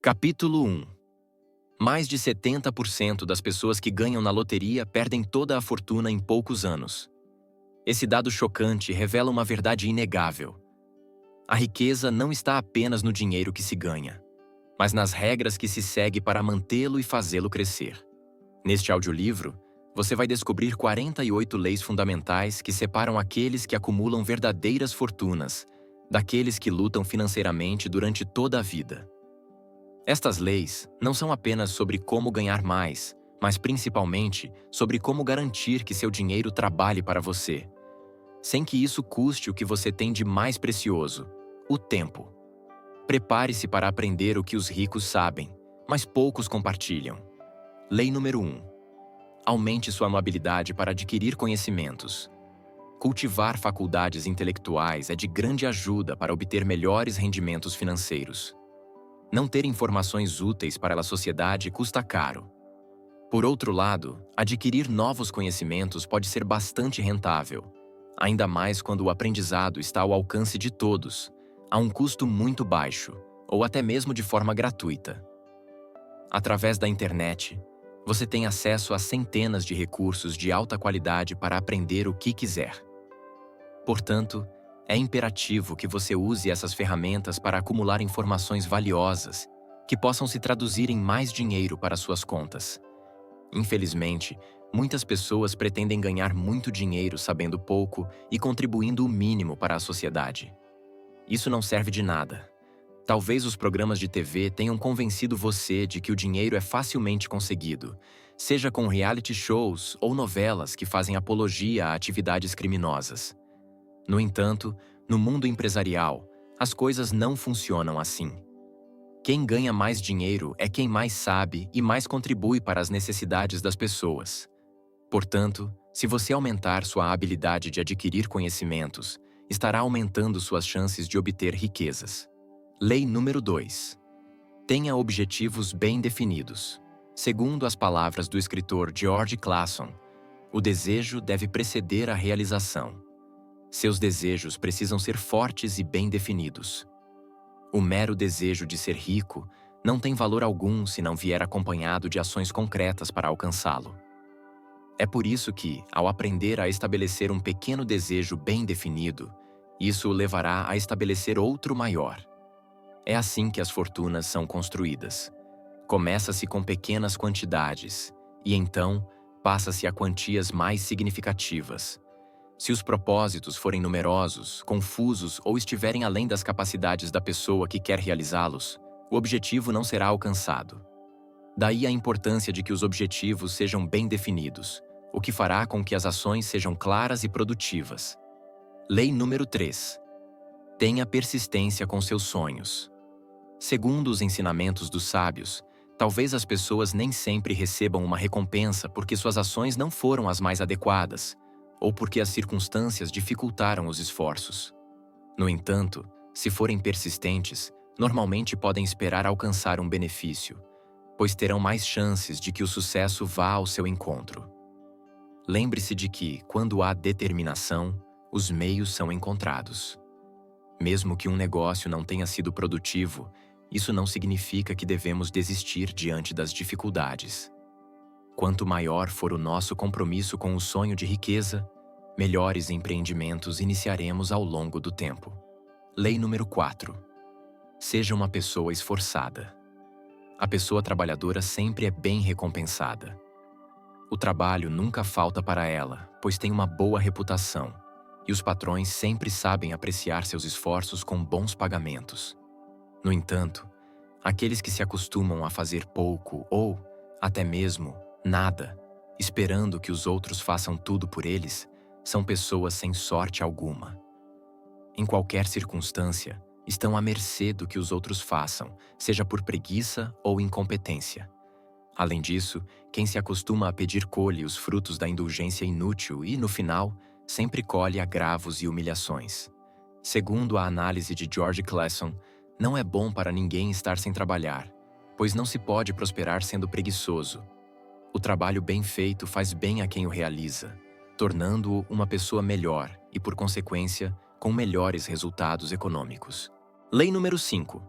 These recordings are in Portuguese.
Capítulo 1. Mais de 70% das pessoas que ganham na loteria perdem toda a fortuna em poucos anos. Esse dado chocante revela uma verdade inegável. A riqueza não está apenas no dinheiro que se ganha, mas nas regras que se segue para mantê-lo e fazê-lo crescer. Neste audiolivro, você vai descobrir 48 leis fundamentais que separam aqueles que acumulam verdadeiras fortunas daqueles que lutam financeiramente durante toda a vida. Estas leis não são apenas sobre como ganhar mais, mas principalmente sobre como garantir que seu dinheiro trabalhe para você, sem que isso custe o que você tem de mais precioso, o tempo. Prepare-se para aprender o que os ricos sabem, mas poucos compartilham. Lei número 1. Aumente sua habilidade para adquirir conhecimentos. Cultivar faculdades intelectuais é de grande ajuda para obter melhores rendimentos financeiros. Não ter informações úteis para a sociedade custa caro. Por outro lado, adquirir novos conhecimentos pode ser bastante rentável, ainda mais quando o aprendizado está ao alcance de todos, a um custo muito baixo, ou até mesmo de forma gratuita. Através da internet, você tem acesso a centenas de recursos de alta qualidade para aprender o que quiser. Portanto, é imperativo que você use essas ferramentas para acumular informações valiosas que possam se traduzir em mais dinheiro para suas contas. Infelizmente, muitas pessoas pretendem ganhar muito dinheiro sabendo pouco e contribuindo o mínimo para a sociedade. Isso não serve de nada. Talvez os programas de TV tenham convencido você de que o dinheiro é facilmente conseguido, seja com reality shows ou novelas que fazem apologia a atividades criminosas. No entanto, no mundo empresarial, as coisas não funcionam assim. Quem ganha mais dinheiro é quem mais sabe e mais contribui para as necessidades das pessoas. Portanto, se você aumentar sua habilidade de adquirir conhecimentos, estará aumentando suas chances de obter riquezas. Lei número 2. Tenha objetivos bem definidos. Segundo as palavras do escritor George Clason, o desejo deve preceder a realização. Seus desejos precisam ser fortes e bem definidos. O mero desejo de ser rico não tem valor algum se não vier acompanhado de ações concretas para alcançá-lo. É por isso que, ao aprender a estabelecer um pequeno desejo bem definido, isso o levará a estabelecer outro maior. É assim que as fortunas são construídas. Começa-se com pequenas quantidades, e então passa-se a quantias mais significativas. Se os propósitos forem numerosos, confusos ou estiverem além das capacidades da pessoa que quer realizá-los, o objetivo não será alcançado. Daí a importância de que os objetivos sejam bem definidos, o que fará com que as ações sejam claras e produtivas. Lei número 3. Tenha persistência com seus sonhos. Segundo os ensinamentos dos sábios, talvez as pessoas nem sempre recebam uma recompensa porque suas ações não foram as mais adequadas, ou porque as circunstâncias dificultaram os esforços. No entanto, se forem persistentes, normalmente podem esperar alcançar um benefício, pois terão mais chances de que o sucesso vá ao seu encontro. Lembre-se de que, quando há determinação, os meios são encontrados. Mesmo que um negócio não tenha sido produtivo, isso não significa que devemos desistir diante das dificuldades. Quanto maior for o nosso compromisso com o sonho de riqueza, melhores empreendimentos iniciaremos ao longo do tempo. Lei número 4. Seja uma pessoa esforçada. A pessoa trabalhadora sempre é bem recompensada. O trabalho nunca falta para ela, pois tem uma boa reputação, e os patrões sempre sabem apreciar seus esforços com bons pagamentos. No entanto, aqueles que se acostumam a fazer pouco ou, até mesmo, nada, esperando que os outros façam tudo por eles, são pessoas sem sorte alguma. Em qualquer circunstância, estão à mercê do que os outros façam, seja por preguiça ou incompetência. Além disso, quem se acostuma a pedir colhe os frutos da indulgência inútil e, no final, sempre colhe agravos e humilhações. Segundo a análise de George Clason, não é bom para ninguém estar sem trabalhar, pois não se pode prosperar sendo preguiçoso. O trabalho bem feito faz bem a quem o realiza, tornando-o uma pessoa melhor e, por consequência, com melhores resultados econômicos. Lei número 5.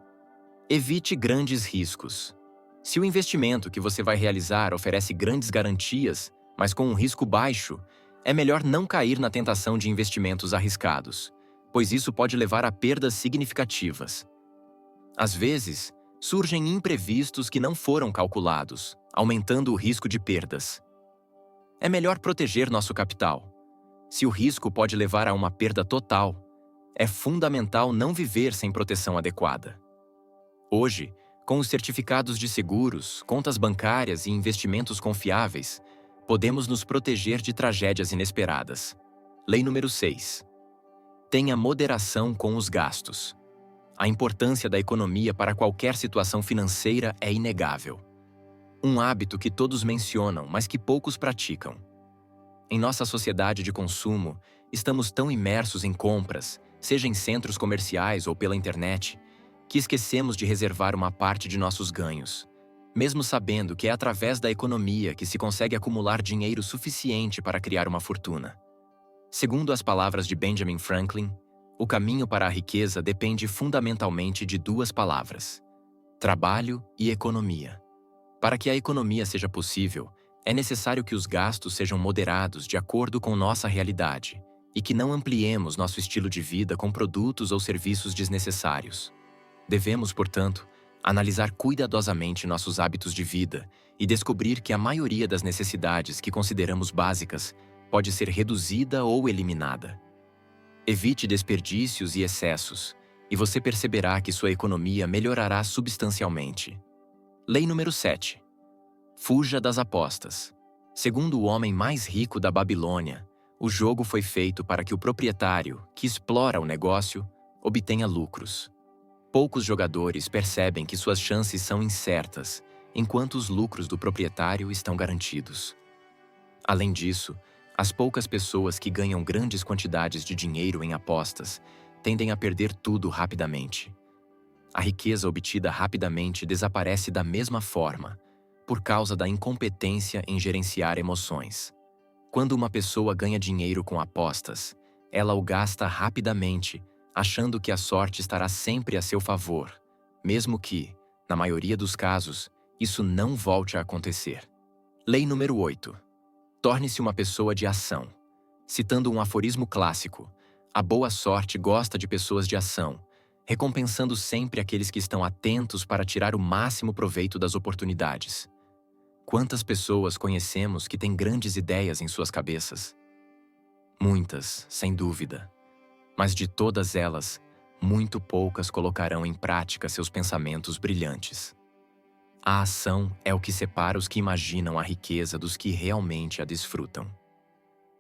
Evite grandes riscos. Se o investimento que você vai realizar oferece grandes garantias, mas com um risco baixo, é melhor não cair na tentação de investimentos arriscados, pois isso pode levar a perdas significativas. Às vezes, surgem imprevistos que não foram calculados, aumentando o risco de perdas. É melhor proteger nosso capital. Se o risco pode levar a uma perda total, é fundamental não viver sem proteção adequada. Hoje, com os certificados de seguros, contas bancárias e investimentos confiáveis, podemos nos proteger de tragédias inesperadas. Lei número 6. Tenha moderação com os gastos. A importância da economia para qualquer situação financeira é inegável. Um hábito que todos mencionam, mas que poucos praticam. Em nossa sociedade de consumo, estamos tão imersos em compras, seja em centros comerciais ou pela internet, que esquecemos de reservar uma parte de nossos ganhos, mesmo sabendo que é através da economia que se consegue acumular dinheiro suficiente para criar uma fortuna. Segundo as palavras de Benjamin Franklin, o caminho para a riqueza depende fundamentalmente de duas palavras: trabalho e economia. Para que a economia seja possível, é necessário que os gastos sejam moderados de acordo com nossa realidade e que não ampliemos nosso estilo de vida com produtos ou serviços desnecessários. Devemos, portanto, analisar cuidadosamente nossos hábitos de vida e descobrir que a maioria das necessidades que consideramos básicas pode ser reduzida ou eliminada. Evite desperdícios e excessos, e você perceberá que sua economia melhorará substancialmente. Lei número 7. Fuja das apostas. Segundo o homem mais rico da Babilônia, o jogo foi feito para que o proprietário, que explora o negócio, obtenha lucros. Poucos jogadores percebem que suas chances são incertas, enquanto os lucros do proprietário estão garantidos. Além disso, as poucas pessoas que ganham grandes quantidades de dinheiro em apostas tendem a perder tudo rapidamente. A riqueza obtida rapidamente desaparece da mesma forma, por causa da incompetência em gerenciar emoções. Quando uma pessoa ganha dinheiro com apostas, ela o gasta rapidamente, achando que a sorte estará sempre a seu favor, mesmo que, na maioria dos casos, isso não volte a acontecer. Lei número 8. Torne-se uma pessoa de ação. Citando um aforismo clássico, a boa sorte gosta de pessoas de ação, recompensando sempre aqueles que estão atentos para tirar o máximo proveito das oportunidades. Quantas pessoas conhecemos que têm grandes ideias em suas cabeças? Muitas, sem dúvida. Mas de todas elas, muito poucas colocarão em prática seus pensamentos brilhantes. A ação é o que separa os que imaginam a riqueza dos que realmente a desfrutam.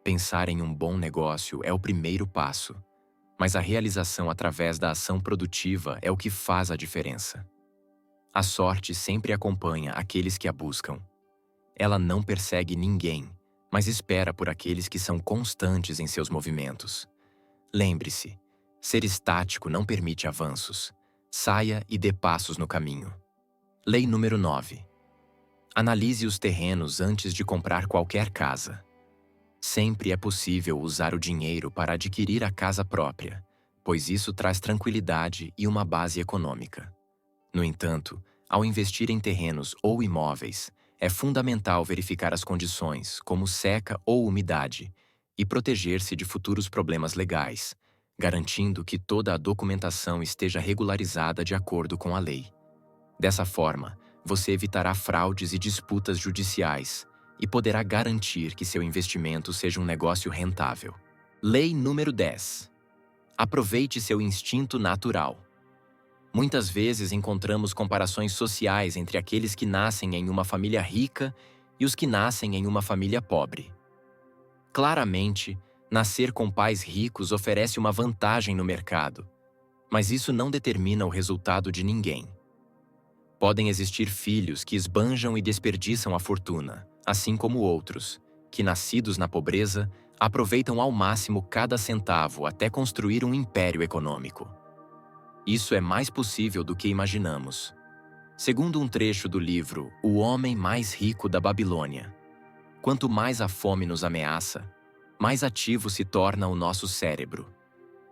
Pensar em um bom negócio é o primeiro passo, mas a realização através da ação produtiva é o que faz a diferença. A sorte sempre acompanha aqueles que a buscam. Ela não persegue ninguém, mas espera por aqueles que são constantes em seus movimentos. Lembre-se, ser estático não permite avanços. Saia e dê passos no caminho. Lei número 9. Analise os terrenos antes de comprar qualquer casa. Sempre é possível usar o dinheiro para adquirir a casa própria, pois isso traz tranquilidade e uma base econômica. No entanto, ao investir em terrenos ou imóveis, é fundamental verificar as condições, como seca ou umidade, e proteger-se de futuros problemas legais, garantindo que toda a documentação esteja regularizada de acordo com a lei. Dessa forma, você evitará fraudes e disputas judiciais e poderá garantir que seu investimento seja um negócio rentável. Lei número 10. Aproveite seu instinto natural. Muitas vezes encontramos comparações sociais entre aqueles que nascem em uma família rica e os que nascem em uma família pobre. Claramente, nascer com pais ricos oferece uma vantagem no mercado, mas isso não determina o resultado de ninguém. Podem existir filhos que esbanjam e desperdiçam a fortuna, assim como outros, que, nascidos na pobreza, aproveitam ao máximo cada centavo até construir um império econômico. Isso é mais possível do que imaginamos. Segundo um trecho do livro O Homem Mais Rico da Babilônia, quanto mais a fome nos ameaça, mais ativo se torna o nosso cérebro,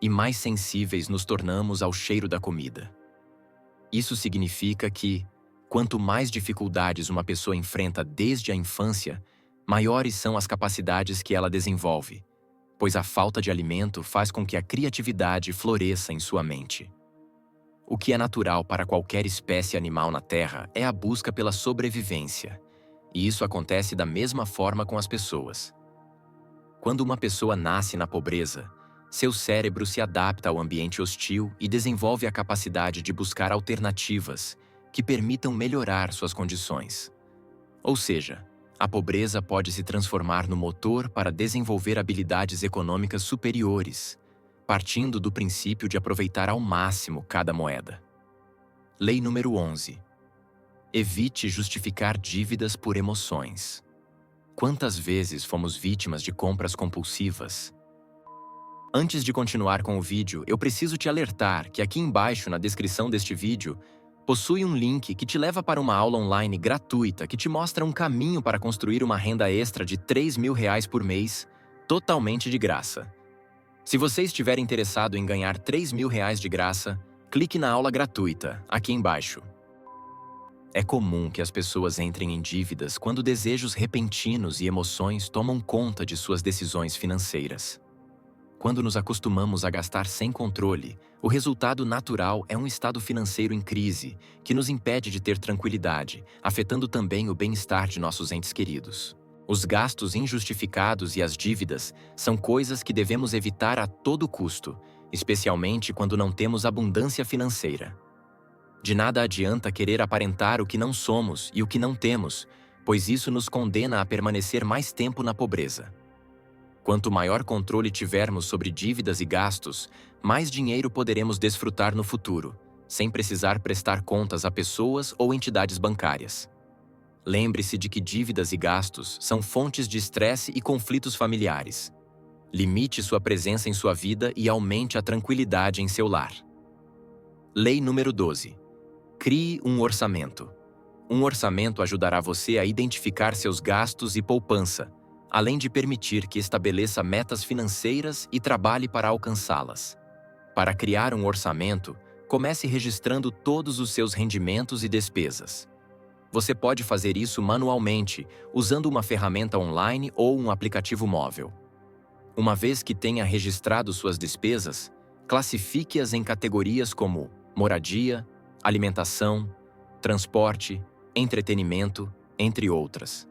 e mais sensíveis nos tornamos ao cheiro da comida. Isso significa que, quanto mais dificuldades uma pessoa enfrenta desde a infância, maiores são as capacidades que ela desenvolve, pois a falta de alimento faz com que a criatividade floresça em sua mente. O que é natural para qualquer espécie animal na Terra é a busca pela sobrevivência, e isso acontece da mesma forma com as pessoas. Quando uma pessoa nasce na pobreza, seu cérebro se adapta ao ambiente hostil e desenvolve a capacidade de buscar alternativas que permitam melhorar suas condições. Ou seja, a pobreza pode se transformar no motor para desenvolver habilidades econômicas superiores, partindo do princípio de aproveitar ao máximo cada moeda. Lei número 11. Evite justificar dívidas por emoções. Quantas vezes fomos vítimas de compras compulsivas? Antes de continuar com o vídeo, eu preciso te alertar que aqui embaixo, na descrição deste vídeo, possui um link que te leva para uma aula online gratuita que te mostra um caminho para construir uma renda extra de R$ 3.000 por mês, totalmente de graça. Se você estiver interessado em ganhar R$ 3.000 de graça, clique na aula gratuita, aqui embaixo. É comum que as pessoas entrem em dívidas quando desejos repentinos e emoções tomam conta de suas decisões financeiras. Quando nos acostumamos a gastar sem controle, o resultado natural é um estado financeiro em crise, que nos impede de ter tranquilidade, afetando também o bem-estar de nossos entes queridos. Os gastos injustificados e as dívidas são coisas que devemos evitar a todo custo, especialmente quando não temos abundância financeira. De nada adianta querer aparentar o que não somos e o que não temos, pois isso nos condena a permanecer mais tempo na pobreza. Quanto maior controle tivermos sobre dívidas e gastos, mais dinheiro poderemos desfrutar no futuro, sem precisar prestar contas a pessoas ou entidades bancárias. Lembre-se de que dívidas e gastos são fontes de estresse e conflitos familiares. Limite sua presença em sua vida e aumente a tranquilidade em seu lar. Lei número 12. Crie um orçamento. Um orçamento ajudará você a identificar seus gastos e poupança, além de permitir que estabeleça metas financeiras e trabalhe para alcançá-las. Para criar um orçamento, comece registrando todos os seus rendimentos e despesas. Você pode fazer isso manualmente, usando uma ferramenta online ou um aplicativo móvel. Uma vez que tenha registrado suas despesas, classifique-as em categorias como moradia, alimentação, transporte, entretenimento, entre outras.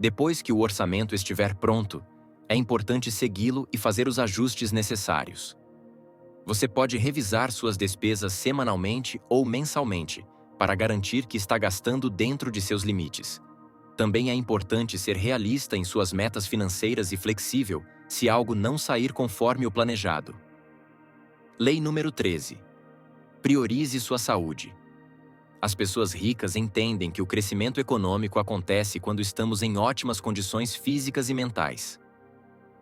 Depois que o orçamento estiver pronto, é importante segui-lo e fazer os ajustes necessários. Você pode revisar suas despesas semanalmente ou mensalmente, para garantir que está gastando dentro de seus limites. Também é importante ser realista em suas metas financeiras e flexível se algo não sair conforme o planejado. Lei número 13. Priorize sua saúde. As pessoas ricas entendem que o crescimento econômico acontece quando estamos em ótimas condições físicas e mentais.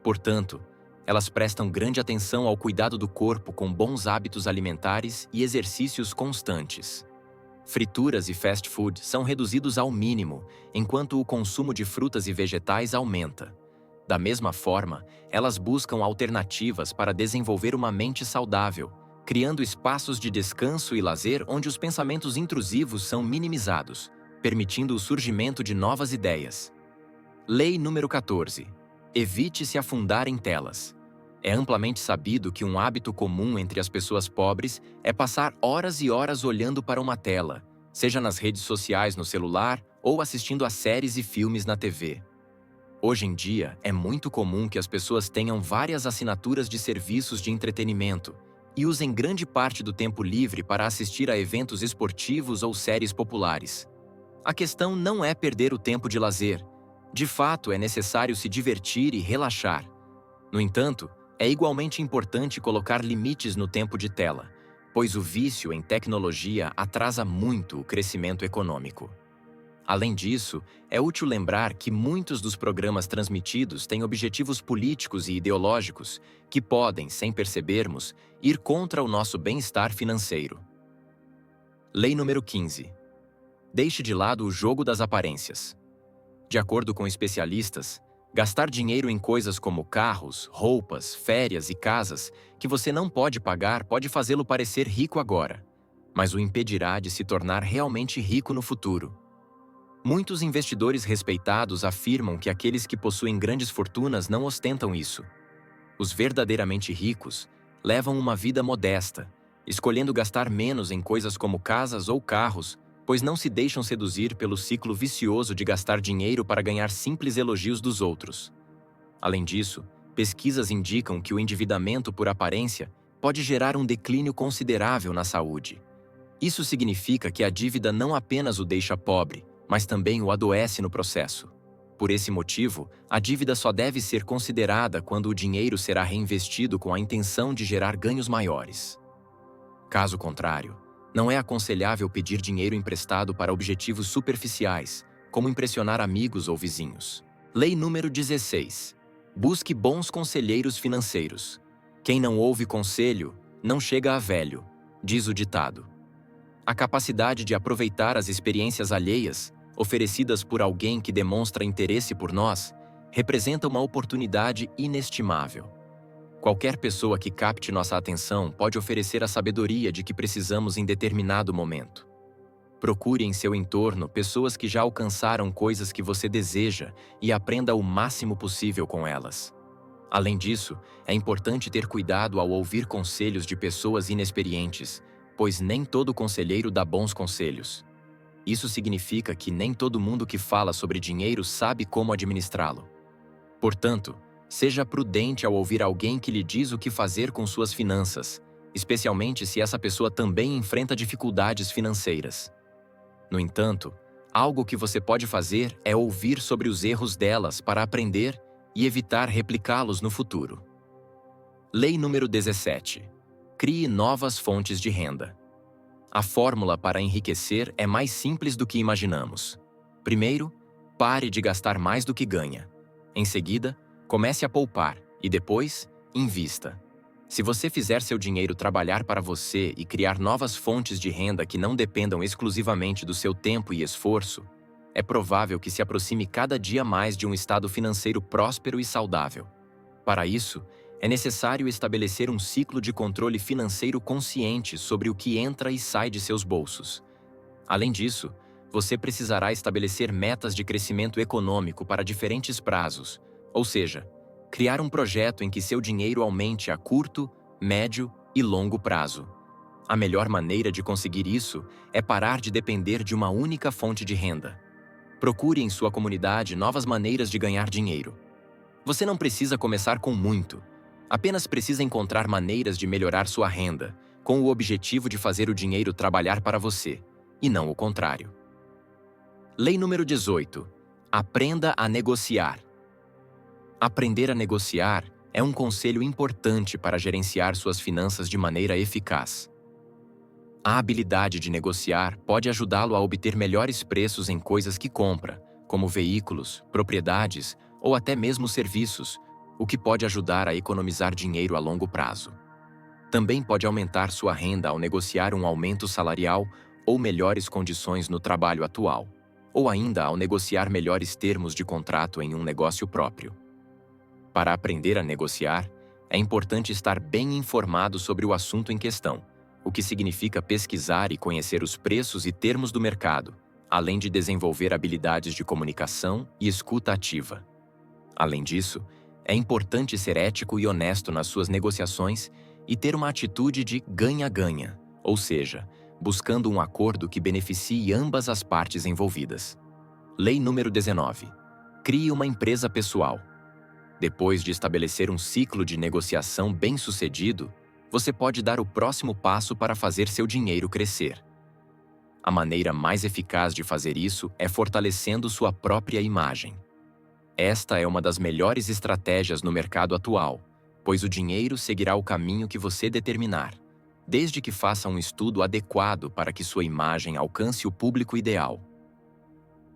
Portanto, elas prestam grande atenção ao cuidado do corpo com bons hábitos alimentares e exercícios constantes. Frituras e fast food são reduzidos ao mínimo, enquanto o consumo de frutas e vegetais aumenta. Da mesma forma, elas buscam alternativas para desenvolver uma mente saudável, criando espaços de descanso e lazer onde os pensamentos intrusivos são minimizados, permitindo o surgimento de novas ideias. Lei número 14. Evite se afundar em telas. É amplamente sabido que um hábito comum entre as pessoas pobres é passar horas e horas olhando para uma tela, seja nas redes sociais no celular ou assistindo a séries e filmes na TV. Hoje em dia, é muito comum que as pessoas tenham várias assinaturas de serviços de entretenimento e usem grande parte do tempo livre para assistir a eventos esportivos ou séries populares. A questão não é perder o tempo de lazer. De fato, é necessário se divertir e relaxar. No entanto, é igualmente importante colocar limites no tempo de tela, pois o vício em tecnologia atrasa muito o crescimento econômico. Além disso, é útil lembrar que muitos dos programas transmitidos têm objetivos políticos e ideológicos que podem, sem percebermos, ir contra o nosso bem-estar financeiro. Lei número 15. Deixe de lado o jogo das aparências. De acordo com especialistas, gastar dinheiro em coisas como carros, roupas, férias e casas que você não pode pagar pode fazê-lo parecer rico agora. mas o impedirá de se tornar realmente rico no futuro. Muitos investidores respeitados afirmam que aqueles que possuem grandes fortunas não ostentam isso. Os verdadeiramente ricos levam uma vida modesta, escolhendo gastar menos em coisas como casas ou carros, pois não se deixam seduzir pelo ciclo vicioso de gastar dinheiro para ganhar simples elogios dos outros. Além disso, pesquisas indicam que o endividamento por aparência pode gerar um declínio considerável na saúde. Isso significa que a dívida não apenas o deixa pobre, mas também o adoece no processo. Por esse motivo, a dívida só deve ser considerada quando o dinheiro será reinvestido com a intenção de gerar ganhos maiores. Caso contrário, não é aconselhável pedir dinheiro emprestado para objetivos superficiais, como impressionar amigos ou vizinhos. Lei número 16. Busque bons conselheiros financeiros. Quem não ouve conselho, não chega a velho, diz o ditado. A capacidade de aproveitar as experiências alheias, oferecidas por alguém que demonstra interesse por nós, representa uma oportunidade inestimável. Qualquer pessoa que capte nossa atenção pode oferecer a sabedoria de que precisamos em determinado momento. Procure em seu entorno pessoas que já alcançaram coisas que você deseja e aprenda o máximo possível com elas. Além disso, é importante ter cuidado ao ouvir conselhos de pessoas inexperientes, pois nem todo conselheiro dá bons conselhos. Isso significa que nem todo mundo que fala sobre dinheiro sabe como administrá-lo. Portanto, seja prudente ao ouvir alguém que lhe diz o que fazer com suas finanças, especialmente se essa pessoa também enfrenta dificuldades financeiras. No entanto, algo que você pode fazer é ouvir sobre os erros delas para aprender e evitar replicá-los no futuro. Lei número 17. Crie novas fontes de renda. A fórmula para enriquecer é mais simples do que imaginamos. Primeiro, pare de gastar mais do que ganha. Em seguida, comece a poupar e depois, invista. Se você fizer seu dinheiro trabalhar para você e criar novas fontes de renda que não dependam exclusivamente do seu tempo e esforço, é provável que se aproxime cada dia mais de um estado financeiro próspero e saudável. Para isso, é necessário estabelecer um ciclo de controle financeiro consciente sobre o que entra e sai de seus bolsos. Além disso, você precisará estabelecer metas de crescimento econômico para diferentes prazos, ou seja, criar um projeto em que seu dinheiro aumente a curto, médio e longo prazo. A melhor maneira de conseguir isso é parar de depender de uma única fonte de renda. Procure em sua comunidade novas maneiras de ganhar dinheiro. Você não precisa começar com muito. Apenas precisa encontrar maneiras de melhorar sua renda, com o objetivo de fazer o dinheiro trabalhar para você, e não o contrário. Lei número 18. Aprenda a negociar. Aprender a negociar é um conselho importante para gerenciar suas finanças de maneira eficaz. A habilidade de negociar pode ajudá-lo a obter melhores preços em coisas que compra, como veículos, propriedades ou até mesmo serviços, o que pode ajudar a economizar dinheiro a longo prazo. Também pode aumentar sua renda ao negociar um aumento salarial ou melhores condições no trabalho atual, ou ainda ao negociar melhores termos de contrato em um negócio próprio. Para aprender a negociar, é importante estar bem informado sobre o assunto em questão, o que significa pesquisar e conhecer os preços e termos do mercado, além de desenvolver habilidades de comunicação e escuta ativa. Além disso, é importante ser ético e honesto nas suas negociações e ter uma atitude de ganha-ganha, ou seja, buscando um acordo que beneficie ambas as partes envolvidas. Lei número 19. Crie uma empresa pessoal. Depois de estabelecer um ciclo de negociação bem-sucedido, você pode dar o próximo passo para fazer seu dinheiro crescer. A maneira mais eficaz de fazer isso é fortalecendo sua própria imagem. Esta é uma das melhores estratégias no mercado atual, pois o dinheiro seguirá o caminho que você determinar, desde que faça um estudo adequado para que sua imagem alcance o público ideal.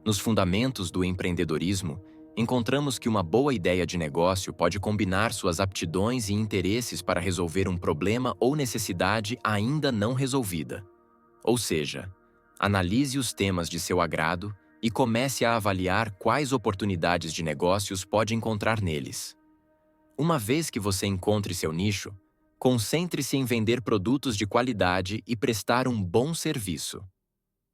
Nos fundamentos do empreendedorismo, encontramos que uma boa ideia de negócio pode combinar suas aptidões e interesses para resolver um problema ou necessidade ainda não resolvida. Ou seja, analise os temas de seu agrado e comece a avaliar quais oportunidades de negócios pode encontrar neles. Uma vez que você encontre seu nicho, Concentre-se em vender produtos de qualidade e prestar um bom serviço.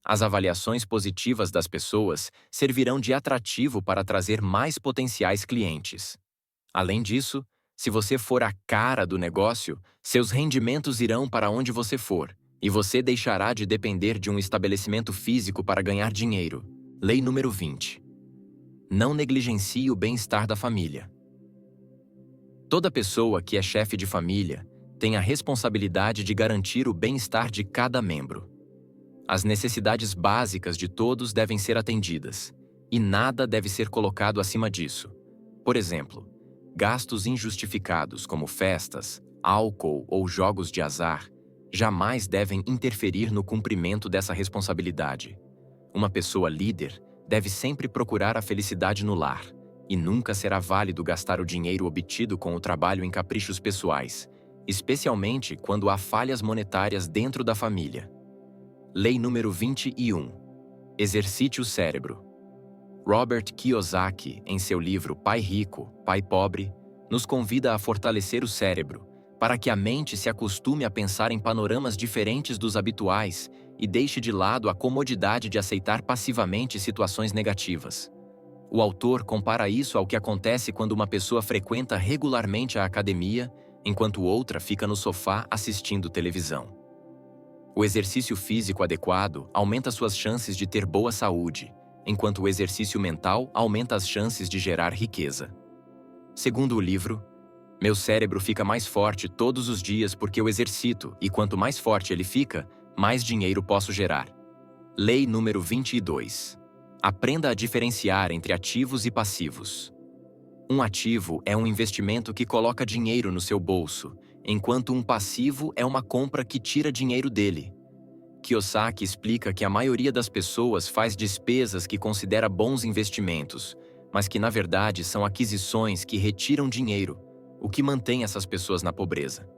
As avaliações positivas das pessoas servirão de atrativo para trazer mais potenciais clientes. Além disso, se você for a cara do negócio, seus rendimentos irão para onde você for, e você deixará de depender de um estabelecimento físico para ganhar dinheiro. Lei número 20. Não negligencie o bem-estar da família. Toda pessoa que é chefe de família tem a responsabilidade de garantir o bem-estar de cada membro. As necessidades básicas de todos devem ser atendidas, e nada deve ser colocado acima disso. Por exemplo, gastos injustificados como festas, álcool ou jogos de azar jamais devem interferir no cumprimento dessa responsabilidade. Uma pessoa líder deve sempre procurar a felicidade no lar, e nunca será válido gastar o dinheiro obtido com o trabalho em caprichos pessoais, especialmente quando há falhas monetárias dentro da família. Lei número 21. Exercite o cérebro. Robert Kiyosaki, em seu livro Pai Rico, Pai Pobre, nos convida a fortalecer o cérebro, para que a mente se acostume a pensar em panoramas diferentes dos habituais e deixe de lado a comodidade de aceitar passivamente situações negativas. O autor compara isso ao que acontece quando uma pessoa frequenta regularmente a academia, enquanto outra fica no sofá assistindo televisão. O exercício físico adequado aumenta suas chances de ter boa saúde, enquanto o exercício mental aumenta as chances de gerar riqueza. Segundo o livro, meu cérebro fica mais forte todos os dias porque eu exercito, e quanto mais forte ele fica, mais dinheiro posso gerar. Lei número 22. Aprenda a diferenciar entre ativos e passivos. Um ativo é um investimento que coloca dinheiro no seu bolso, enquanto um passivo é uma compra que tira dinheiro dele. Kiyosaki explica que a maioria das pessoas faz despesas que considera bons investimentos, mas que na verdade são aquisições que retiram dinheiro, o que mantém essas pessoas na pobreza.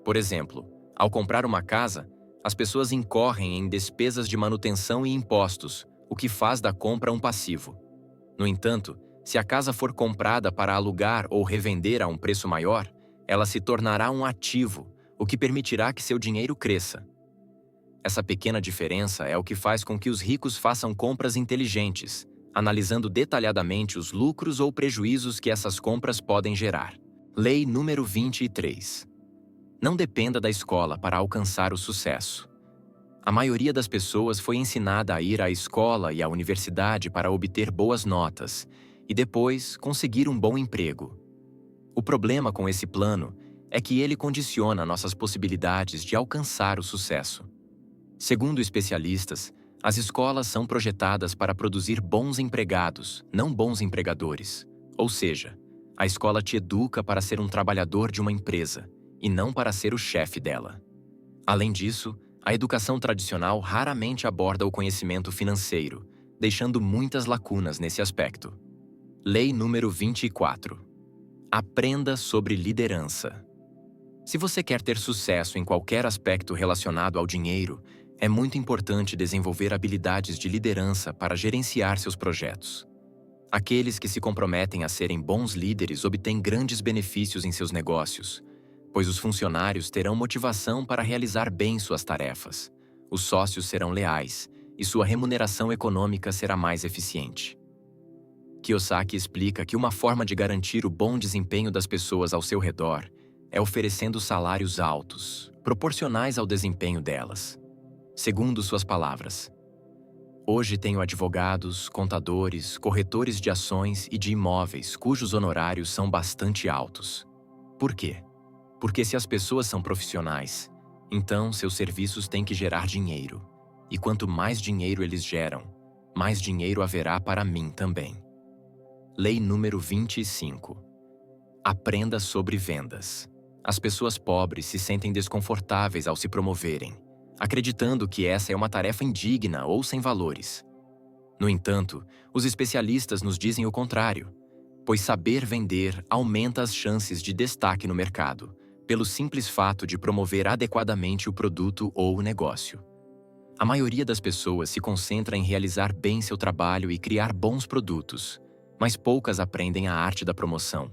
Por exemplo, ao comprar uma casa, as pessoas incorrem em despesas de manutenção e impostos, o que faz da compra um passivo. No entanto, se a casa for comprada para alugar ou revender a um preço maior, ela se tornará um ativo, o que permitirá que seu dinheiro cresça. Essa pequena diferença é o que faz com que os ricos façam compras inteligentes, analisando detalhadamente os lucros ou prejuízos que essas compras podem gerar. Lei número 23. Não dependa da escola para alcançar o sucesso. A maioria das pessoas foi ensinada a ir à escola e à universidade para obter boas notas e depois conseguir um bom emprego. O problema com esse plano é que ele condiciona nossas possibilidades de alcançar o sucesso. Segundo especialistas, as escolas são projetadas para produzir bons empregados, não bons empregadores. Ou seja, a escola te educa para ser um trabalhador de uma empresa, e não para ser o chefe dela. Além disso, a educação tradicional raramente aborda o conhecimento financeiro, deixando muitas lacunas nesse aspecto. Lei número 24. Aprenda sobre liderança. Se você quer ter sucesso em qualquer aspecto relacionado ao dinheiro, é muito importante desenvolver habilidades de liderança para gerenciar seus projetos. Aqueles que se comprometem a serem bons líderes obtêm grandes benefícios em seus negócios, pois os funcionários terão motivação para realizar bem suas tarefas, os sócios serão leais e sua remuneração econômica será mais eficiente. Kiyosaki explica que uma forma de garantir o bom desempenho das pessoas ao seu redor é oferecendo salários altos, proporcionais ao desempenho delas. Segundo suas palavras, hoje tenho advogados, contadores, corretores de ações e de imóveis cujos honorários são bastante altos. Por quê? Porque se as pessoas são profissionais, então seus serviços têm que gerar dinheiro. E quanto mais dinheiro eles geram, mais dinheiro haverá para mim também. Lei número 25. Aprenda sobre vendas. As pessoas pobres se sentem desconfortáveis ao se promoverem, acreditando que essa é uma tarefa indigna ou sem valores. No entanto, os especialistas nos dizem o contrário, pois saber vender aumenta as chances de destaque no mercado, pelo simples fato de promover adequadamente o produto ou o negócio. A maioria das pessoas se concentra em realizar bem seu trabalho e criar bons produtos, mas poucas aprendem a arte da promoção,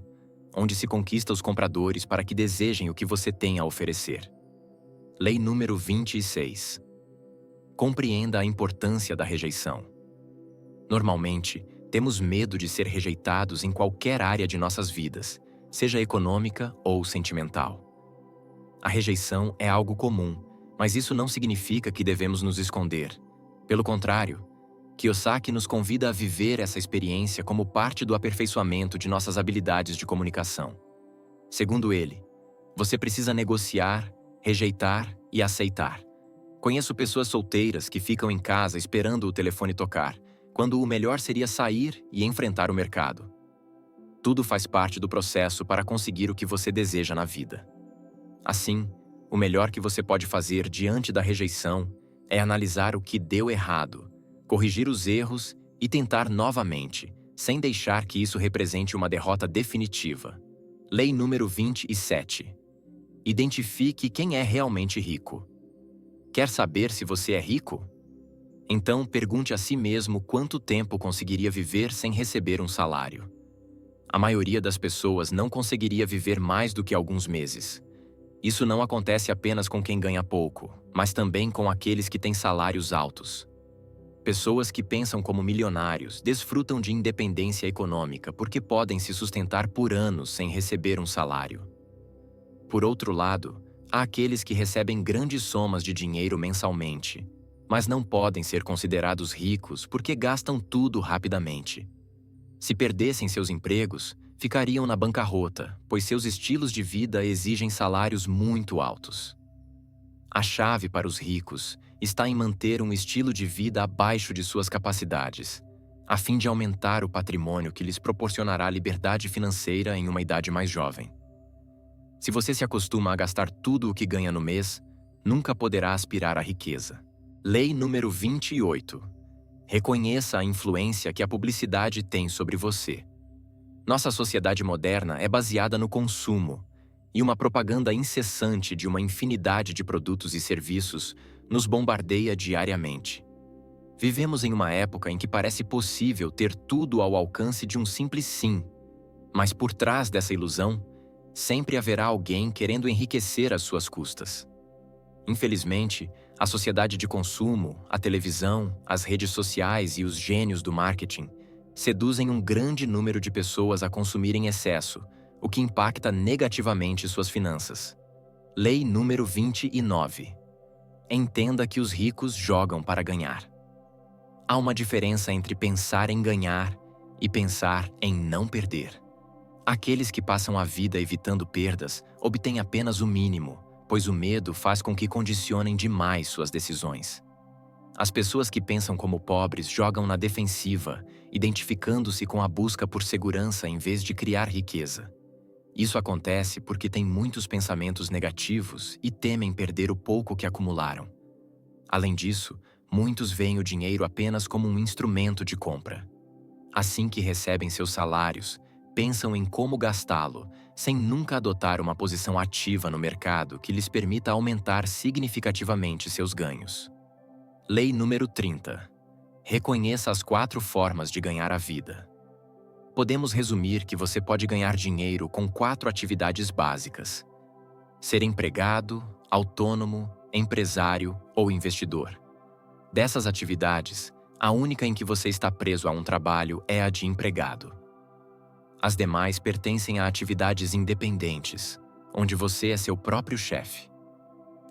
onde se conquista os compradores para que desejem o que você tem a oferecer. Lei número 26. Compreenda a importância da rejeição. Normalmente, temos medo de ser rejeitados em qualquer área de nossas vidas, seja econômica ou sentimental. A rejeição é algo comum, mas isso não significa que devemos nos esconder. Pelo contrário, Kiyosaki nos convida a viver essa experiência como parte do aperfeiçoamento de nossas habilidades de comunicação. Segundo ele, você precisa negociar, rejeitar e aceitar. Conheço pessoas solteiras que ficam em casa esperando o telefone tocar, quando o melhor seria sair e enfrentar o mercado. Tudo faz parte do processo para conseguir o que você deseja na vida. Assim, o melhor que você pode fazer diante da rejeição é analisar o que deu errado, corrigir os erros e tentar novamente, sem deixar que isso represente uma derrota definitiva. Lei número 27. Identifique quem é realmente rico. Quer saber se você é rico? Então pergunte a si mesmo quanto tempo conseguiria viver sem receber um salário. A maioria das pessoas não conseguiria viver mais do que alguns meses. Isso não acontece apenas com quem ganha pouco, mas também com aqueles que têm salários altos. Pessoas que pensam como milionários desfrutam de independência econômica porque podem se sustentar por anos sem receber um salário. Por outro lado, há aqueles que recebem grandes somas de dinheiro mensalmente, mas não podem ser considerados ricos porque gastam tudo rapidamente. Se perdessem seus empregos, ficariam na bancarrota, pois seus estilos de vida exigem salários muito altos. A chave para os ricos está em manter um estilo de vida abaixo de suas capacidades, a fim de aumentar o patrimônio que lhes proporcionará liberdade financeira em uma idade mais jovem. Se você se acostuma a gastar tudo o que ganha no mês, nunca poderá aspirar à riqueza. Lei número 28. Reconheça a influência que a publicidade tem sobre você. Nossa sociedade moderna é baseada no consumo, e uma propaganda incessante de uma infinidade de produtos e serviços nos bombardeia diariamente. Vivemos em uma época em que parece possível ter tudo ao alcance de um simples sim, mas por trás dessa ilusão, sempre haverá alguém querendo enriquecer às suas custas. Infelizmente, a sociedade de consumo, a televisão, as redes sociais e os gênios do marketing seduzem um grande número de pessoas a consumir em excesso, o que impacta negativamente suas finanças. Lei número 29. Entenda que os ricos jogam para ganhar. Há uma diferença entre pensar em ganhar e pensar em não perder. Aqueles que passam a vida evitando perdas obtêm apenas o mínimo, pois o medo faz com que condicionem demais suas decisões. As pessoas que pensam como pobres jogam na defensiva, identificando-se com a busca por segurança em vez de criar riqueza. Isso acontece porque têm muitos pensamentos negativos e temem perder o pouco que acumularam. Além disso, muitos veem o dinheiro apenas como um instrumento de compra. Assim que recebem seus salários, pensam em como gastá-lo, sem nunca adotar uma posição ativa no mercado que lhes permita aumentar significativamente seus ganhos. Lei número 30. Reconheça as 4 formas de ganhar a vida. Podemos resumir que você pode ganhar dinheiro com 4 atividades básicas: ser empregado, autônomo, empresário ou investidor. Dessas atividades, a única em que você está preso a um trabalho é a de empregado. As demais pertencem a atividades independentes, onde você é seu próprio chefe.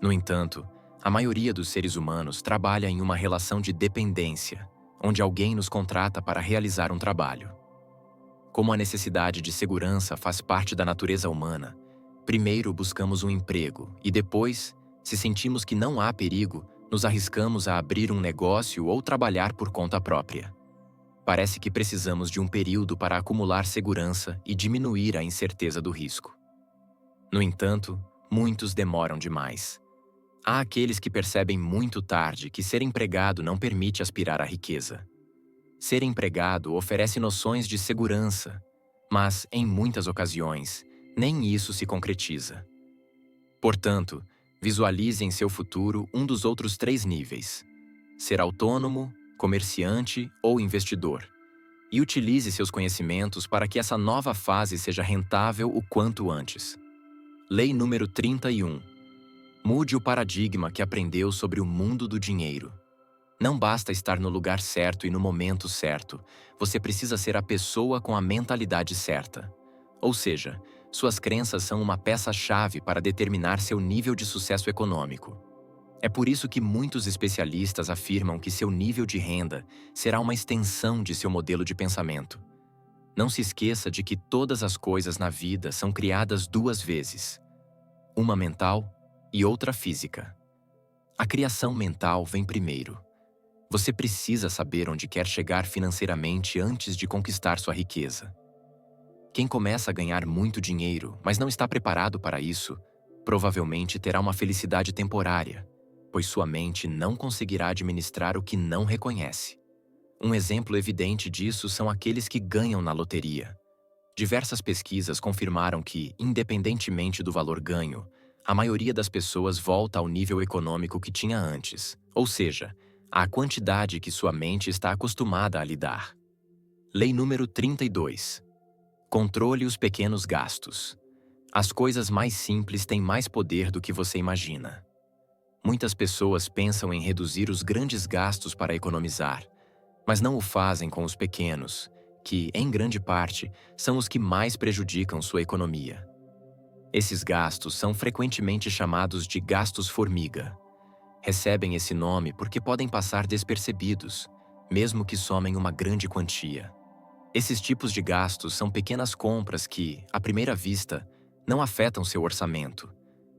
No entanto, a maioria dos seres humanos trabalha em uma relação de dependência, onde alguém nos contrata para realizar um trabalho. Como a necessidade de segurança faz parte da natureza humana, primeiro buscamos um emprego e depois, se sentimos que não há perigo, nos arriscamos a abrir um negócio ou trabalhar por conta própria. Parece que precisamos de um período para acumular segurança e diminuir a incerteza do risco. No entanto, muitos demoram demais. Há aqueles que percebem muito tarde que ser empregado não permite aspirar à riqueza. Ser empregado oferece noções de segurança, mas, em muitas ocasiões, nem isso se concretiza. Portanto, visualize em seu futuro um dos outros 3 níveis: ser autônomo, comerciante ou investidor. e utilize seus conhecimentos para que essa nova fase seja rentável o quanto antes. Lei número 31. Mude o paradigma que aprendeu sobre o mundo do dinheiro. Não basta estar no lugar certo e no momento certo, você precisa ser a pessoa com a mentalidade certa. Ou seja, suas crenças são uma peça-chave para determinar seu nível de sucesso econômico. É por isso que muitos especialistas afirmam que seu nível de renda será uma extensão de seu modelo de pensamento. Não se esqueça de que todas as coisas na vida são criadas duas vezes, uma mental e outra física. A criação mental vem primeiro. Você precisa saber onde quer chegar financeiramente antes de conquistar sua riqueza. Quem começa a ganhar muito dinheiro, mas não está preparado para isso, provavelmente terá uma felicidade temporária, pois sua mente não conseguirá administrar o que não reconhece. Um exemplo evidente disso são aqueles que ganham na loteria. Diversas pesquisas confirmaram que, independentemente do valor ganho, a maioria das pessoas volta ao nível econômico que tinha antes, ou seja, à quantidade que sua mente está acostumada a lidar. Lei número 32. Controle os pequenos gastos. As coisas mais simples têm mais poder do que você imagina. Muitas pessoas pensam em reduzir os grandes gastos para economizar, mas não o fazem com os pequenos, que, em grande parte, são os que mais prejudicam sua economia. Esses gastos são frequentemente chamados de gastos formiga. Recebem esse nome porque podem passar despercebidos, mesmo que somem uma grande quantia. Esses tipos de gastos são pequenas compras que, à primeira vista, não afetam seu orçamento,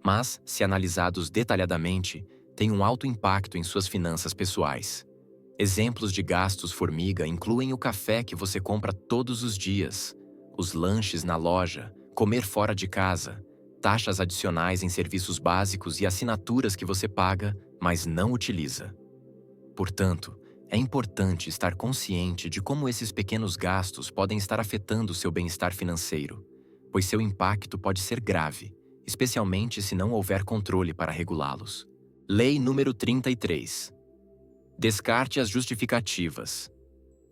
mas, se analisados detalhadamente, têm um alto impacto em suas finanças pessoais. Exemplos de gastos formiga incluem o café que você compra todos os dias, os lanches na loja, comer fora de casa, taxas adicionais em serviços básicos e assinaturas que você paga, mas não utiliza. Portanto, é importante estar consciente de como esses pequenos gastos podem estar afetando seu bem-estar financeiro, pois seu impacto pode ser grave, especialmente se não houver controle para regulá-los. Lei número 33. Descarte as justificativas.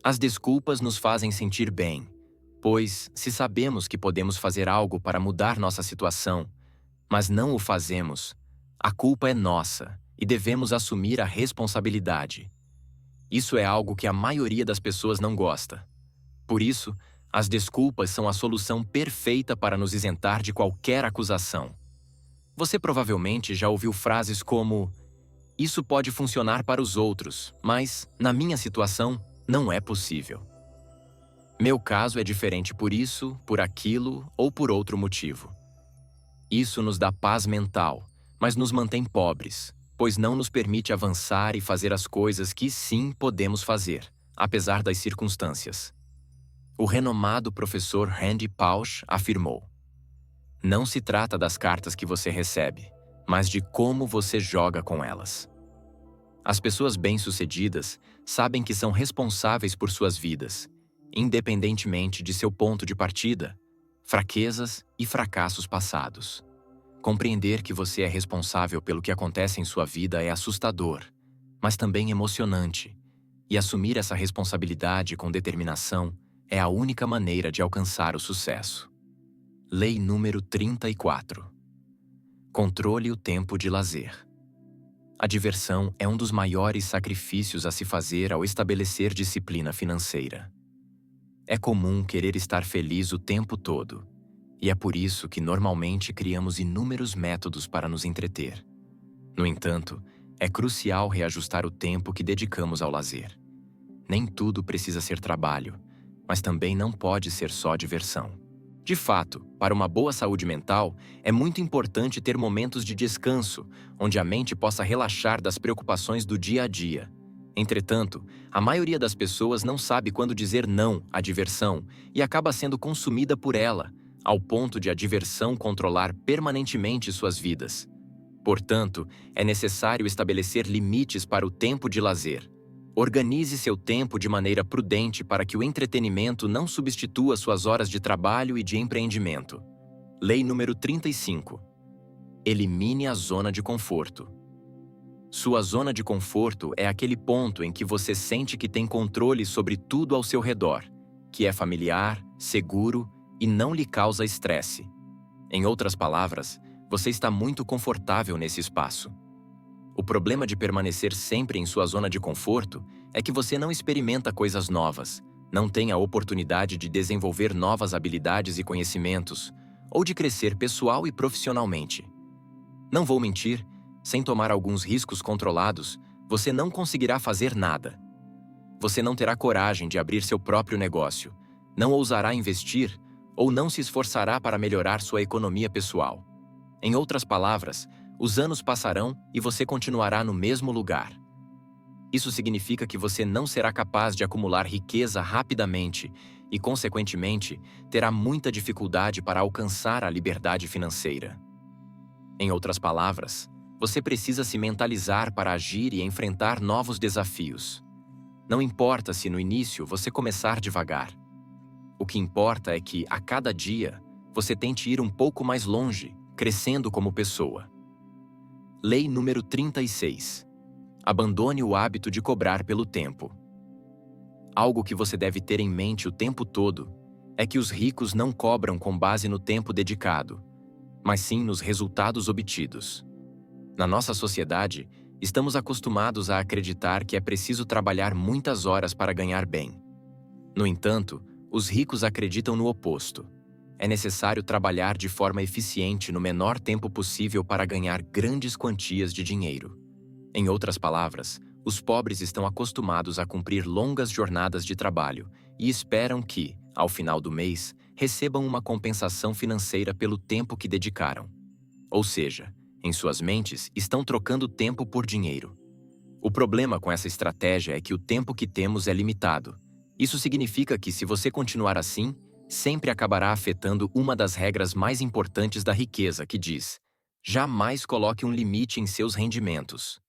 As desculpas nos fazem sentir bem, pois, se sabemos que podemos fazer algo para mudar nossa situação, mas não o fazemos, a culpa é nossa e devemos assumir a responsabilidade. Isso é algo que a maioria das pessoas não gosta. Por isso, as desculpas são a solução perfeita para nos isentar de qualquer acusação. Você provavelmente já ouviu frases como: "Isso pode funcionar para os outros, mas, na minha situação, não é possível. Meu caso é diferente por isso, por aquilo ou por outro motivo." Isso nos dá paz mental, mas nos mantém pobres, pois não nos permite avançar e fazer as coisas que sim podemos fazer, apesar das circunstâncias. O renomado professor Randy Pausch afirmou: "Não se trata das cartas que você recebe, mas de como você joga com elas." As pessoas bem-sucedidas sabem que são responsáveis por suas vidas, independentemente de seu ponto de partida, fraquezas e fracassos passados. Compreender que você é responsável pelo que acontece em sua vida é assustador, mas também emocionante, e assumir essa responsabilidade com determinação é a única maneira de alcançar o sucesso. Lei número 34. Controle o tempo de lazer. A diversão é um dos maiores sacrifícios a se fazer ao estabelecer disciplina financeira. É comum querer estar feliz o tempo todo, e é por isso que normalmente criamos inúmeros métodos para nos entreter. No entanto, é crucial reajustar o tempo que dedicamos ao lazer. Nem tudo precisa ser trabalho, mas também não pode ser só diversão. De fato, para uma boa saúde mental, é muito importante ter momentos de descanso, onde a mente possa relaxar das preocupações do dia a dia. Entretanto, a maioria das pessoas não sabe quando dizer não à diversão e acaba sendo consumida por ela, ao ponto de a diversão controlar permanentemente suas vidas. Portanto, é necessário estabelecer limites para o tempo de lazer. Organize seu tempo de maneira prudente para que o entretenimento não substitua suas horas de trabalho e de empreendimento. Lei número 35. Elimine a zona de conforto. Sua zona de conforto é aquele ponto em que você sente que tem controle sobre tudo ao seu redor, que é familiar, seguro e não lhe causa estresse. Em outras palavras, você está muito confortável nesse espaço. O problema de permanecer sempre em sua zona de conforto é que você não experimenta coisas novas, não tem a oportunidade de desenvolver novas habilidades e conhecimentos, ou de crescer pessoal e profissionalmente. Não vou mentir, sem tomar alguns riscos controlados, você não conseguirá fazer nada. Você não terá coragem de abrir seu próprio negócio, não ousará investir ou não se esforçará para melhorar sua economia pessoal. Em outras palavras, os anos passarão e você continuará no mesmo lugar. Isso significa que você não será capaz de acumular riqueza rapidamente e, consequentemente, terá muita dificuldade para alcançar a liberdade financeira. Em outras palavras, você precisa se mentalizar para agir e enfrentar novos desafios. Não importa se no início você começar devagar. O que importa é que, a cada dia, você tente ir um pouco mais longe, crescendo como pessoa. Lei número 36. Abandone o hábito de cobrar pelo tempo. Algo que você deve ter em mente o tempo todo é que os ricos não cobram com base no tempo dedicado, mas sim nos resultados obtidos. Na nossa sociedade, estamos acostumados a acreditar que é preciso trabalhar muitas horas para ganhar bem. No entanto, os ricos acreditam no oposto. É necessário trabalhar de forma eficiente no menor tempo possível para ganhar grandes quantias de dinheiro. Em outras palavras, os pobres estão acostumados a cumprir longas jornadas de trabalho e esperam que, ao final do mês, recebam uma compensação financeira pelo tempo que dedicaram. Ou seja, em suas mentes, estão trocando tempo por dinheiro. O problema com essa estratégia é que o tempo que temos é limitado. Isso significa que, se você continuar assim, sempre acabará afetando uma das regras mais importantes da riqueza, que diz: jamais coloque um limite em seus rendimentos.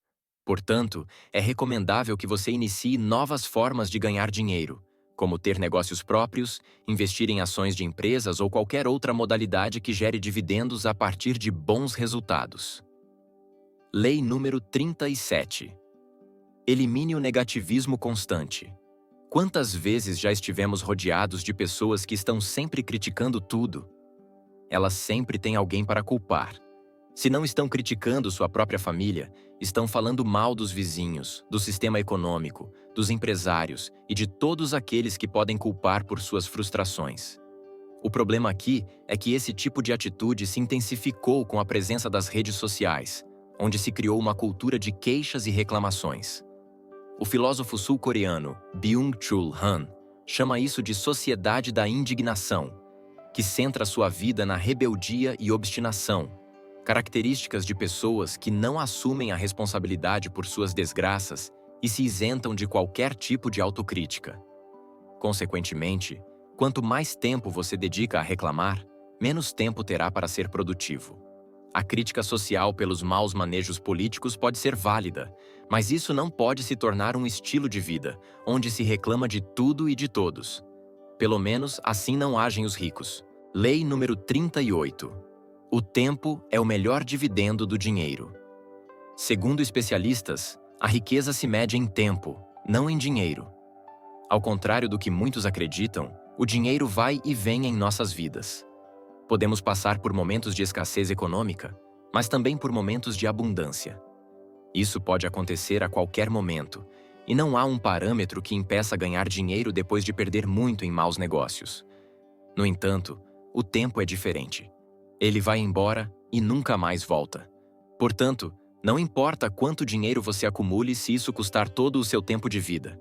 Portanto, é recomendável que você inicie novas formas de ganhar dinheiro, como ter negócios próprios, investir em ações de empresas ou qualquer outra modalidade que gere dividendos a partir de bons resultados. Lei número 37. Elimine o negativismo constante. Quantas vezes já estivemos rodeados de pessoas que estão sempre criticando tudo? Elas sempre têm alguém para culpar. Se não estão criticando sua própria família, estão falando mal dos vizinhos, do sistema econômico, dos empresários e de todos aqueles que podem culpar por suas frustrações. O problema aqui é que esse tipo de atitude se intensificou com a presença das redes sociais, onde se criou uma cultura de queixas e reclamações. O filósofo sul-coreano Byung-Chul Han chama isso de sociedade da indignação, que centra sua vida na rebeldia e obstinação, características de pessoas que não assumem a responsabilidade por suas desgraças e se isentam de qualquer tipo de autocrítica. Consequentemente, quanto mais tempo você dedica a reclamar, menos tempo terá para ser produtivo. A crítica social pelos maus manejos políticos pode ser válida, mas isso não pode se tornar um estilo de vida, onde se reclama de tudo e de todos. Pelo menos assim não agem os ricos. Lei número 38. O tempo é o melhor dividendo do dinheiro. Segundo especialistas, a riqueza se mede em tempo, não em dinheiro. Ao contrário do que muitos acreditam, o dinheiro vai e vem em nossas vidas. Podemos passar por momentos de escassez econômica, mas também por momentos de abundância. Isso pode acontecer a qualquer momento, e não há um parâmetro que impeça ganhar dinheiro depois de perder muito em maus negócios. No entanto, o tempo é diferente. Ele vai embora e nunca mais volta. Portanto, não importa quanto dinheiro você acumule se isso custar todo o seu tempo de vida.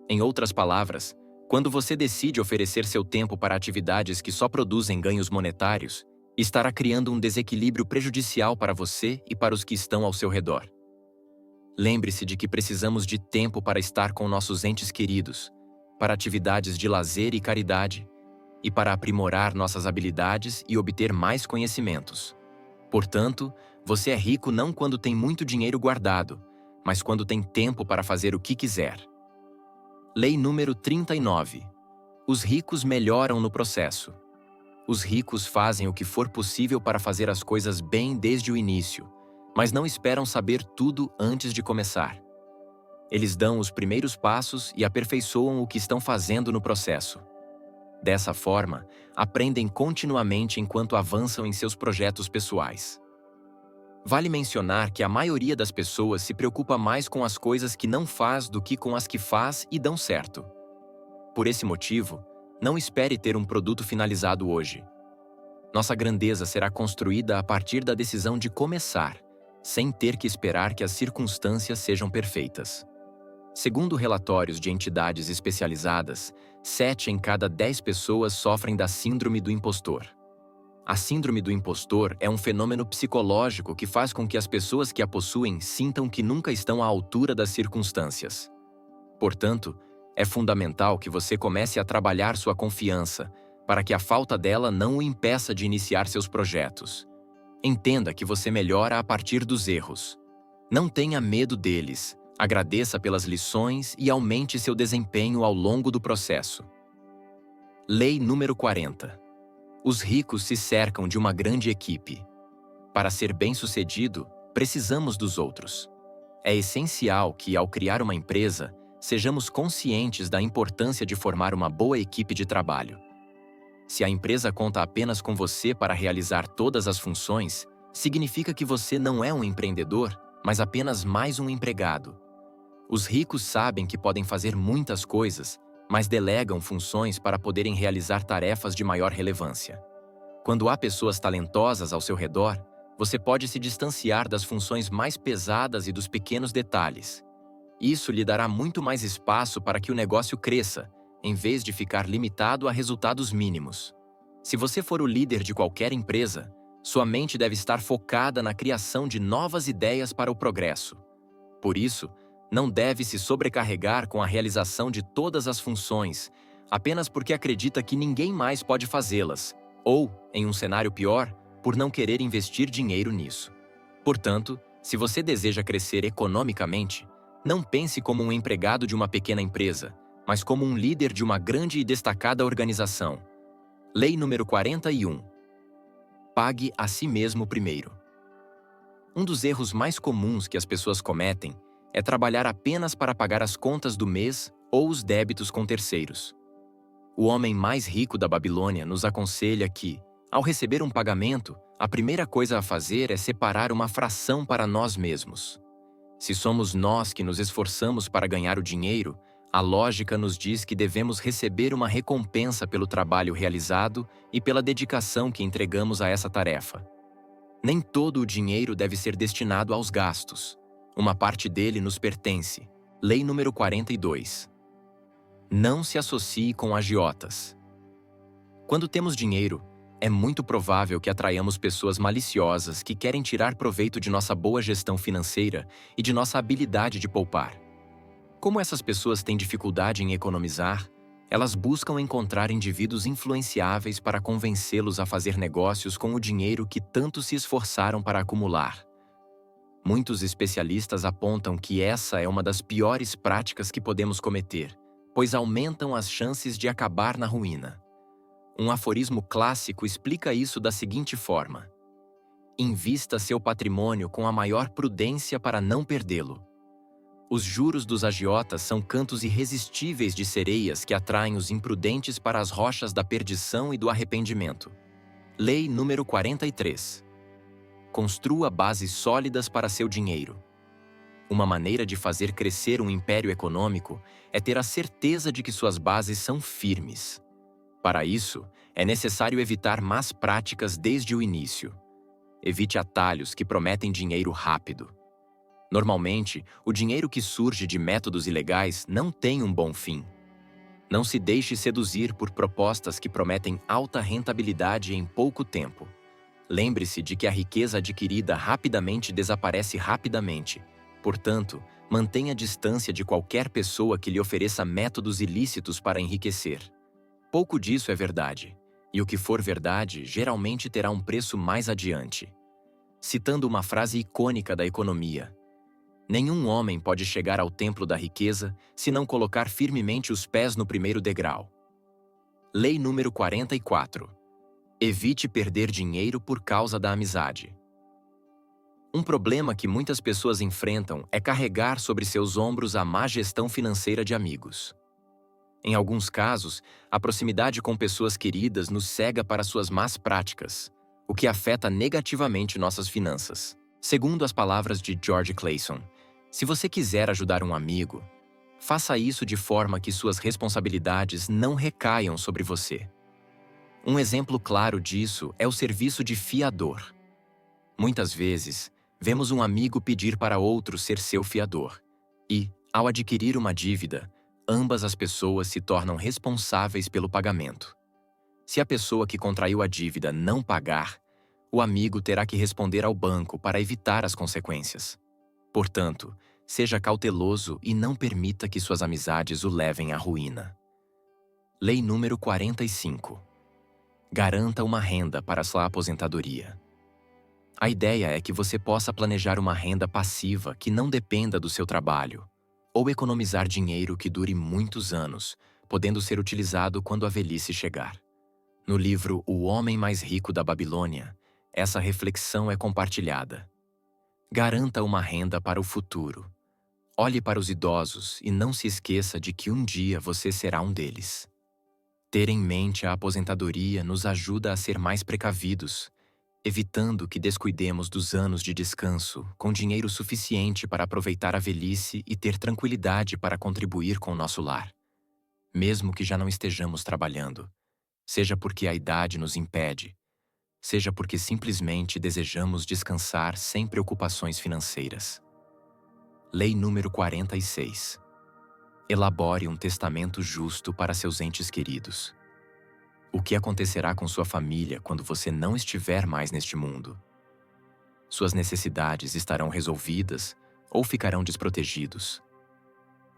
Em outras palavras, quando você decide oferecer seu tempo para atividades que só produzem ganhos monetários, estará criando um desequilíbrio prejudicial para você e para os que estão ao seu redor. Lembre-se de que precisamos de tempo para estar com nossos entes queridos, para atividades de lazer e caridade, e para aprimorar nossas habilidades e obter mais conhecimentos. Portanto, você é rico não quando tem muito dinheiro guardado, mas quando tem tempo para fazer o que quiser. Lei número 39. Os ricos melhoram no processo. Os ricos fazem o que for possível para fazer as coisas bem desde o início, mas não esperam saber tudo antes de começar. Eles dão os primeiros passos e aperfeiçoam o que estão fazendo no processo. Dessa forma, aprendem continuamente enquanto avançam em seus projetos pessoais. Vale mencionar que a maioria das pessoas se preocupa mais com as coisas que não faz do que com as que faz e dão certo. Por esse motivo, não espere ter um produto finalizado hoje. Nossa grandeza será construída a partir da decisão de começar, sem ter que esperar que as circunstâncias sejam perfeitas. Segundo relatórios de entidades especializadas, 7 em cada 10 pessoas sofrem da síndrome do impostor. A síndrome do impostor é um fenômeno psicológico que faz com que as pessoas que a possuem sintam que nunca estão à altura das circunstâncias. Portanto, é fundamental que você comece a trabalhar sua confiança, para que a falta dela não o impeça de iniciar seus projetos. Entenda que você melhora a partir dos erros. Não tenha medo deles, agradeça pelas lições e aumente seu desempenho ao longo do processo. Lei número 40. Os ricos se cercam de uma grande equipe. Para ser bem-sucedido, precisamos dos outros. É essencial que, ao criar uma empresa, sejamos conscientes da importância de formar uma boa equipe de trabalho. Se a empresa conta apenas com você para realizar todas as funções, significa que você não é um empreendedor, mas apenas mais um empregado. Os ricos sabem que podem fazer muitas coisas, mas delegam funções para poderem realizar tarefas de maior relevância. Quando há pessoas talentosas ao seu redor, você pode se distanciar das funções mais pesadas e dos pequenos detalhes. Isso lhe dará muito mais espaço para que o negócio cresça, em vez de ficar limitado a resultados mínimos. Se você for o líder de qualquer empresa, sua mente deve estar focada na criação de novas ideias para o progresso. Por isso, não deve se sobrecarregar com a realização de todas as funções, apenas porque acredita que ninguém mais pode fazê-las, ou, em um cenário pior, por não querer investir dinheiro nisso. Portanto, se você deseja crescer economicamente, não pense como um empregado de uma pequena empresa, mas como um líder de uma grande e destacada organização. Lei número 41. Pague a si mesmo primeiro. Um dos erros mais comuns que as pessoas cometem é trabalhar apenas para pagar as contas do mês ou os débitos com terceiros. O homem mais rico da Babilônia nos aconselha que, ao receber um pagamento, a primeira coisa a fazer é separar uma fração para nós mesmos. Se somos nós que nos esforçamos para ganhar o dinheiro, a lógica nos diz que devemos receber uma recompensa pelo trabalho realizado e pela dedicação que entregamos a essa tarefa. Nem todo o dinheiro deve ser destinado aos gastos. Uma parte dele nos pertence. Lei número 42. Não se associe com agiotas. Quando temos dinheiro, é muito provável que atraiamos pessoas maliciosas que querem tirar proveito de nossa boa gestão financeira e de nossa habilidade de poupar. Como essas pessoas têm dificuldade em economizar, elas buscam encontrar indivíduos influenciáveis para convencê-los a fazer negócios com o dinheiro que tanto se esforçaram para acumular. Muitos especialistas apontam que essa é uma das piores práticas que podemos cometer, pois aumentam as chances de acabar na ruína. Um aforismo clássico explica isso da seguinte forma: invista seu patrimônio com a maior prudência para não perdê-lo. Os juros dos agiotas são cantos irresistíveis de sereias que atraem os imprudentes para as rochas da perdição e do arrependimento. Lei número 43. Construa bases sólidas para seu dinheiro. Uma maneira de fazer crescer um império econômico é ter a certeza de que suas bases são firmes. Para isso, é necessário evitar más práticas desde o início. Evite atalhos que prometem dinheiro rápido. Normalmente, o dinheiro que surge de métodos ilegais não tem um bom fim. Não se deixe seduzir por propostas que prometem alta rentabilidade em pouco tempo. Lembre-se de que a riqueza adquirida rapidamente desaparece rapidamente. Portanto, mantenha distância de qualquer pessoa que lhe ofereça métodos ilícitos para enriquecer. Pouco disso é verdade, e o que for verdade geralmente terá um preço mais adiante. Citando uma frase icônica da economia: nenhum homem pode chegar ao templo da riqueza se não colocar firmemente os pés no primeiro degrau. Lei número 44. Evite perder dinheiro por causa da amizade. Um problema que muitas pessoas enfrentam é carregar sobre seus ombros a má gestão financeira de amigos. Em alguns casos, a proximidade com pessoas queridas nos cega para suas más práticas, o que afeta negativamente nossas finanças. Segundo as palavras de George Clason, se você quiser ajudar um amigo, faça isso de forma que suas responsabilidades não recaiam sobre você. Um exemplo claro disso é o serviço de fiador. Muitas vezes, vemos um amigo pedir para outro ser seu fiador. E, ao adquirir uma dívida, ambas as pessoas se tornam responsáveis pelo pagamento. Se a pessoa que contraiu a dívida não pagar, o amigo terá que responder ao banco para evitar as consequências. Portanto, seja cauteloso e não permita que suas amizades o levem à ruína. Lei número 45. Garanta uma renda para sua aposentadoria. A ideia é que você possa planejar uma renda passiva que não dependa do seu trabalho, ou economizar dinheiro que dure muitos anos, podendo ser utilizado quando a velhice chegar. No livro O Homem Mais Rico da Babilônia, essa reflexão é compartilhada. Garanta uma renda para o futuro. Olhe para os idosos e não se esqueça de que um dia você será um deles. Ter em mente a aposentadoria nos ajuda a ser mais precavidos, evitando que descuidemos dos anos de descanso com dinheiro suficiente para aproveitar a velhice e ter tranquilidade para contribuir com o nosso lar. Mesmo que já não estejamos trabalhando, seja porque a idade nos impede, seja porque simplesmente desejamos descansar sem preocupações financeiras. Lei número 46. Elabore um testamento justo para seus entes queridos. O que acontecerá com sua família quando você não estiver mais neste mundo? Suas necessidades estarão resolvidas ou ficarão desprotegidos?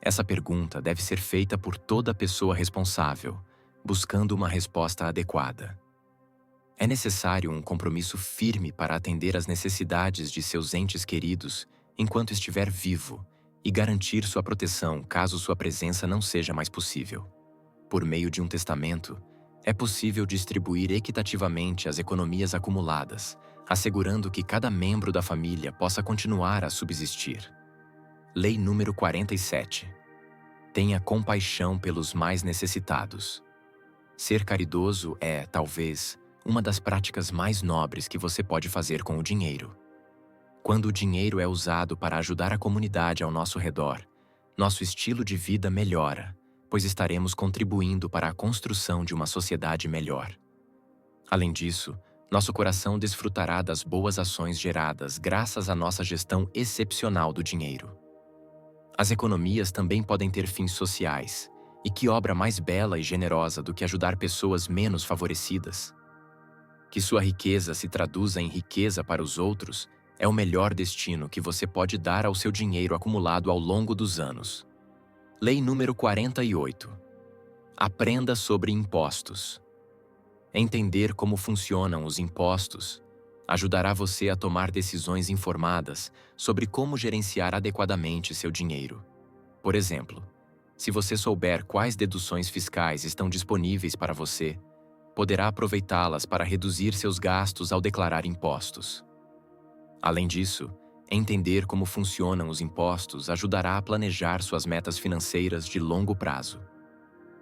Essa pergunta deve ser feita por toda pessoa responsável, buscando uma resposta adequada. É necessário um compromisso firme para atender às necessidades de seus entes queridos enquanto estiver vivo e garantir sua proteção caso sua presença não seja mais possível. Por meio de um testamento, é possível distribuir equitativamente as economias acumuladas, assegurando que cada membro da família possa continuar a subsistir. Lei número 47. Tenha compaixão pelos mais necessitados. Ser caridoso é, talvez, uma das práticas mais nobres que você pode fazer com o dinheiro. Quando o dinheiro é usado para ajudar a comunidade ao nosso redor, nosso estilo de vida melhora, pois estaremos contribuindo para a construção de uma sociedade melhor. Além disso, nosso coração desfrutará das boas ações geradas graças à nossa gestão excepcional do dinheiro. As economias também podem ter fins sociais, e que obra mais bela e generosa do que ajudar pessoas menos favorecidas? Que sua riqueza se traduza em riqueza para os outros é o melhor destino que você pode dar ao seu dinheiro acumulado ao longo dos anos. Lei número 48. Aprenda sobre impostos. Entender como funcionam os impostos ajudará você a tomar decisões informadas sobre como gerenciar adequadamente seu dinheiro. Por exemplo, se você souber quais deduções fiscais estão disponíveis para você, poderá aproveitá-las para reduzir seus gastos ao declarar impostos. Além disso, entender como funcionam os impostos ajudará a planejar suas metas financeiras de longo prazo.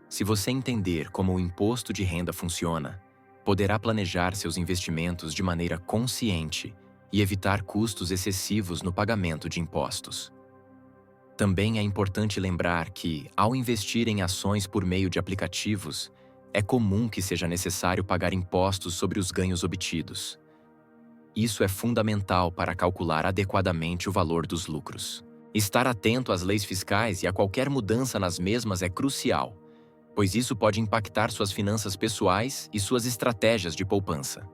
Se você entender como o imposto de renda funciona, poderá planejar seus investimentos de maneira consciente e evitar custos excessivos no pagamento de impostos. Também é importante lembrar que, ao investir em ações por meio de aplicativos, é comum que seja necessário pagar impostos sobre os ganhos obtidos. Isso é fundamental para calcular adequadamente o valor dos lucros. Estar atento às leis fiscais e a qualquer mudança nas mesmas é crucial, pois isso pode impactar suas finanças pessoais e suas estratégias de poupança.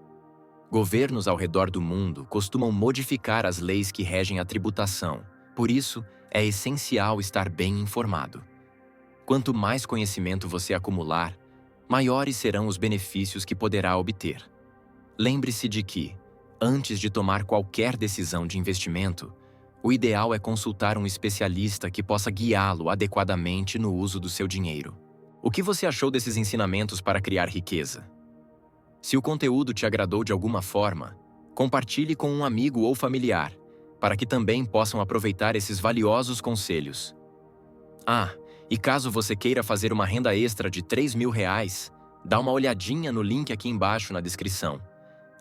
Governos ao redor do mundo costumam modificar as leis que regem a tributação, por isso, é essencial estar bem informado. Quanto mais conhecimento você acumular, maiores serão os benefícios que poderá obter. Lembre-se de que, antes de tomar qualquer decisão de investimento, o ideal é consultar um especialista que possa guiá-lo adequadamente no uso do seu dinheiro. O que você achou desses ensinamentos para criar riqueza? Se o conteúdo te agradou de alguma forma, compartilhe com um amigo ou familiar, para que também possam aproveitar esses valiosos conselhos. E caso você queira fazer uma renda extra de R$ 3.000, dá uma olhadinha no link aqui embaixo na descrição.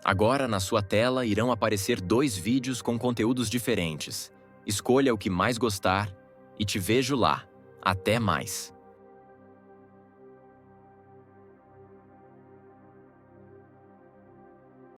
Agora, na sua tela, irão aparecer 2 vídeos com conteúdos diferentes. Escolha o que mais gostar e te vejo lá. Até mais!